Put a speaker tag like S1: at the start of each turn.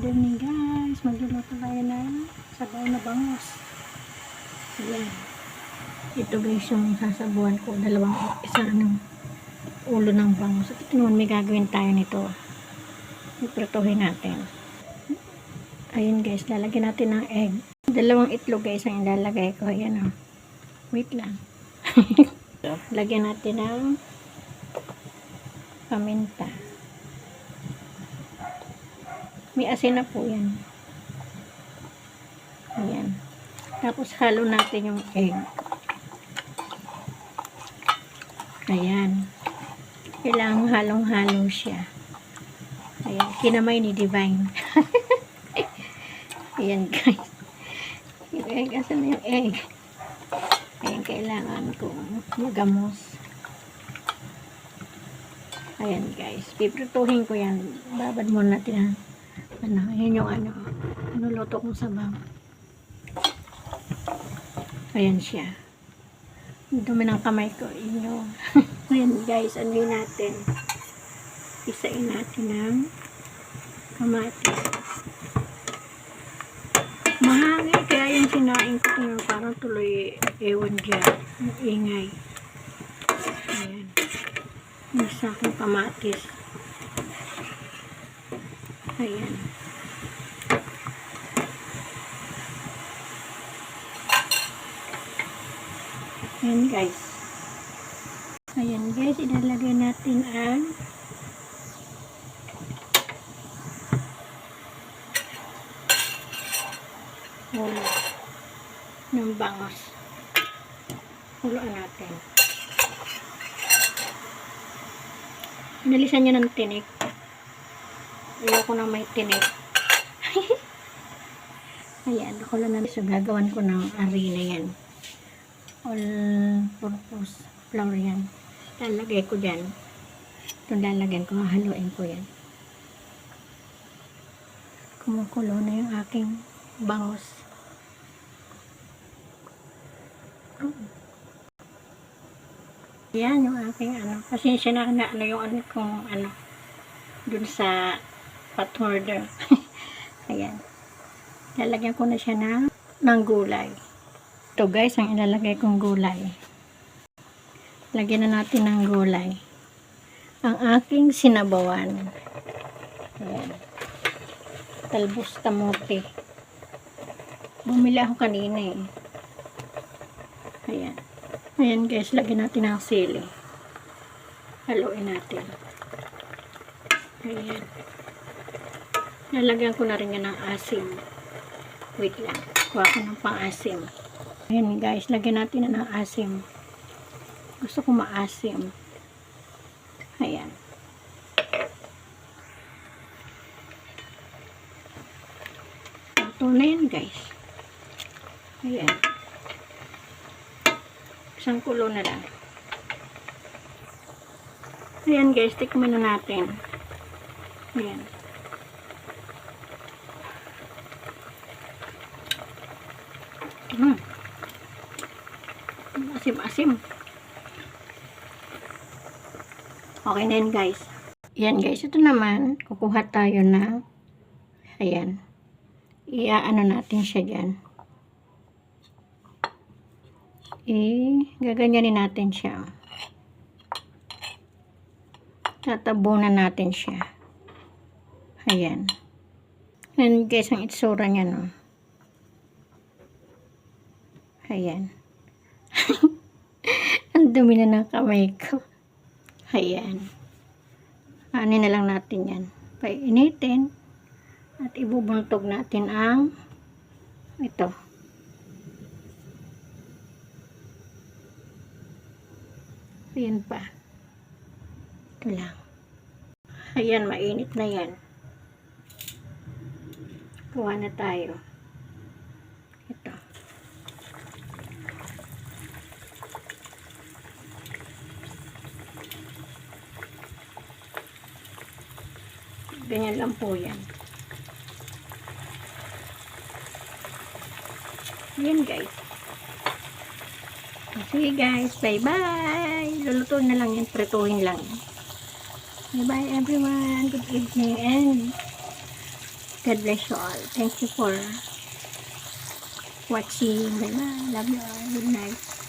S1: Good evening guys, magluluto tayo ng sabaw na bangus. Ayan. Ito guys yung sasabuhan ko, isang ulo ng bangus. At ito naman may gagawin tayo nito. Iprituhin natin. Ayun guys, lalagyan natin ng egg. 2 itlog guys ang ilalagay ko. Ayan o. Wait lang. Lagyan natin ng paminta. May asin na po yan. Ayan. Tapos halo natin yung egg. Ayan. Kailangan halong-halo siya. Ayan. Kinamay ni Divine. Ayan guys. Yung egg. Asan na yung egg? Ayan. Kailangan kong magamos. Ayan guys. Piprituhin ko yan. Babad muna natin ayan yung nuluto kong sabaw. Ayan siya. Dumi ng kamay ko. Ayan guys, natin. Isain natin ng kamatis. Mahangin kaya yung sinain ko ngayon, parang tuloy ewan dyan. Ang ingay. Ayan. Isa akong kamatis. Ayan. Ayan guys. Ayan guys, ilalagay natin ang ulo ng bangus. Uloan natin. Inalisan niya ng tinik. Ayoko na may tinik. Ayan, kulo na. So, gagawan ko ng arena yan. All-purpose flour yan. Lalagay ko dyan. Ito lalagyan ko. Haluin ko yan. Kumukulo na yung aking bangus. Yan yung aking Pasensya na yung kung dun sa pot holder. Ayan. Lalagyan ko na siya ng gulay. Ito guys, ang ilalagay kong gulay. Lagyan na natin ng gulay. Ang aking sinabawan. Ayan. Talbos kamote. Bumili ako kanina eh. Ayan. Ayan guys, lagyan natin ng sili. Haluin natin. Ayan. Lalagyan ko na rin yan ng asim. Wait lang. Kuha ko ng pang-asim. Ayan guys, lagyan natin na ng asim. Gusto ko maasim. Ayan. Ito na yan guys. Ayan. Isang kulo na lang. Ayan guys, tikman na natin. Ayan. Asim-asim. Okay na yun guys. Ayan guys, ito naman, kukuha tayo na, ayan, natin siya dyan. Gaganyanin natin siya. Tatabunan natin siya. Ayan. Ayan guys, ang itsura niya, no. Ayan. Ang dumi na ng kamay ko. Ayan. Ano na lang natin yan. Painitin. At ibubuntog natin ang ito. Ayan pa. Ito lang. Ayan, mainit na yan. Kuha na tayo. Ito. Ganyan lang po yan. Ayan guys. Sige guys, bye bye. Luluto na lang yan, prituhin lang. Bye bye everyone. Good evening and God bless you all. Thank you for watching. Bye bye. Love you all. Good night.